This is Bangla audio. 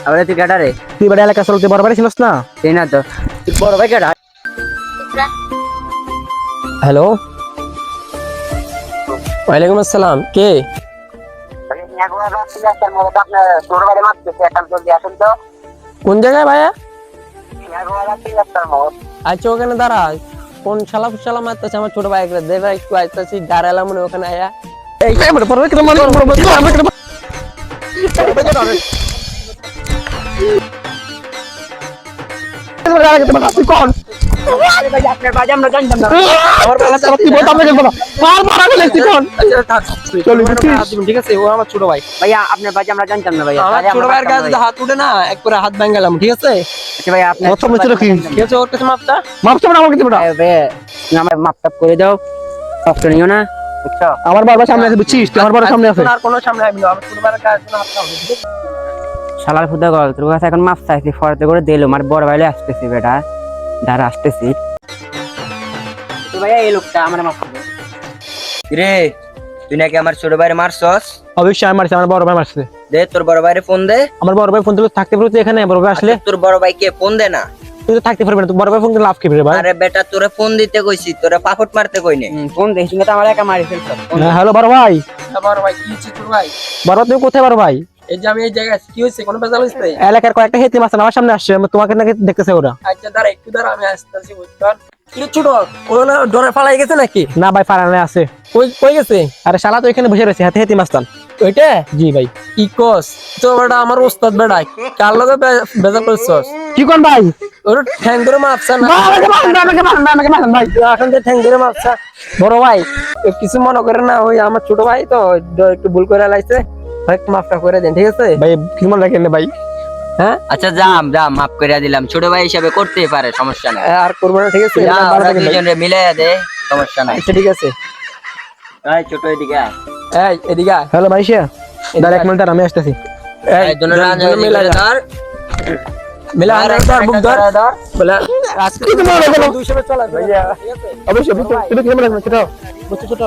আবার তুই কেডা রে? তুই বাড়ি এলাকা চলতে বড় বাড়ি ছিলস না? সেই না তো তুই বড় ভাই কেডা? হ্যালো, ওয়ালাইকুম আসসালাম। কে? কোন জায়গায় ভাইয়া? আচ্ছা ওখানে দাঁড়া। কোন শালা ফুসালা মারতেছে আমার ছোট ভাই দে ভাই, একটু আইতাছি দাঁড়ালাম মনে ওখানে আয়া। এই বড় বড় কেন মারো বড় বড় কোন আপনার বাজে আমরা জানতাম না। আমার বাবা তুই বলতাম না কেন মার মারা গেলে তুই কোন? চল ঠিক আছে, ও আমার ছোট ভাই। ভাইয়া আপনার বাজে আমরা জানতাম না ভাইয়া। আমার ছোট ভাইয়ের কাছে হাত উঠে না একবারে হাত ভাঙালাম, ঠিক আছে? আচ্ছা ভাইয়া আপনি কত বছর কি ঠিক আছে, ওর কাছে মাপটা মাপটা না আমার কাছে বড় আমার মাপটাপ করে দাও, কষ্ট নিও না বুঝছো? আমার বাবা সামনে আছে বুঝছিস, তুই আমার বাবার সামনে আছে। আর কোনো সামনে আইবি না, আমার ছোট ভাইয়ের কাছে না হাতটা হবে। শালার ফুদা গল তোর কাছে এখন মাপ চাইছি, ফরতে করে দিল আমার বড় ভাইলে আসতেছি বেটা, দাঁড়া আসতেছি। তো ভাইয়া এই লোকটা আমার মাপ করবে রে তুই নাকি আমার ছোট ভাইরে মারছস? অবশ্যই আমি মারছি, আমার বড় ভাই মারছে। দে তোর বড় ভাইরে ফোন দে। আমার বড় ভাই ফোন দিলে থাকতে পারবে তুই এখানে? বড় ভাই আসলে তোর বড় ভাইকে ফোন দে না। তুই তো থাকতে পারবি না, তুই বড় ভাই ফোন দিলে লাভ কি রে ভাই? আরে বেটা তোরে ফোন দিতে কইছি, তোরে পাফট মারতে কই নে। ফোন দেখি তো আমার একা মারি ফেলছ। হ্যালো বড় ভাই। বড় ভাই কি হইছে তোর ভাই? বড় ভাই তুমি কোথায় বড় ভাই? এই যে আমি এই জায়গায় আছি, কি হইছে? কোনো বেজাল হইছে? এলাকার কয়েকটা হেতিম আছে আমার সামনে আসছে, তোমাকে নাকি দেখতেছে ওরা। আচ্ছা দাঁড়া একটু দাঁড়া, আমি আসতেছি বুঝছস। কি ছোট ও না ডরে পালাই গেছে নাকি? না ভাই ফারানে আছে। কই কই গেছে? আরে শালা তো এখানে বসে রয়েছে, হাতে হেতিম আসতাম। ওইটা জি ভাই। কি কস? তো বেটা আমার ওস্তাদ বেটা, কার লগে বেজাল করছস? কি কোন ভাই? ওর ঠ্যাং ধরে মাপছা না? আমাকে মারেন ভাই। এখন তো ঠ্যাং ধরে মাপছা। বড় ভাই কিছু মনে করে না, ওই আমার ছোট ভাই তো একটু ভুল করে লাইছে, একটু মাফটা করে দেন ঠিক আছে ভাই কি মনে রাখেন না ভাই? হ্যাঁ আচ্ছা যা মাফ করে দিলাম, ছোট ভাই হিসাবে করতেই পারে, সমস্যা নাই। আর করবো না ঠিক আছে? যা, ওরা দুইজনে মিলে দে, সমস্যা নাই। আচ্ছা ঠিক আছে। এই ছোট এদিকে আয়। এই এদিকে আয়। হ্যালো ভাই শিয়া, দাঁড়া এক মিনিট আমি আসতেছি। এই দুজনে মিলে ধর। মিলা ধর, বুক ধর বলে আজকে কি মনে রাখো? 200 চলা ভাইয়া, ঠিক আছে? অবশ্যই তুমি ক্যামেরা ছোট ছোট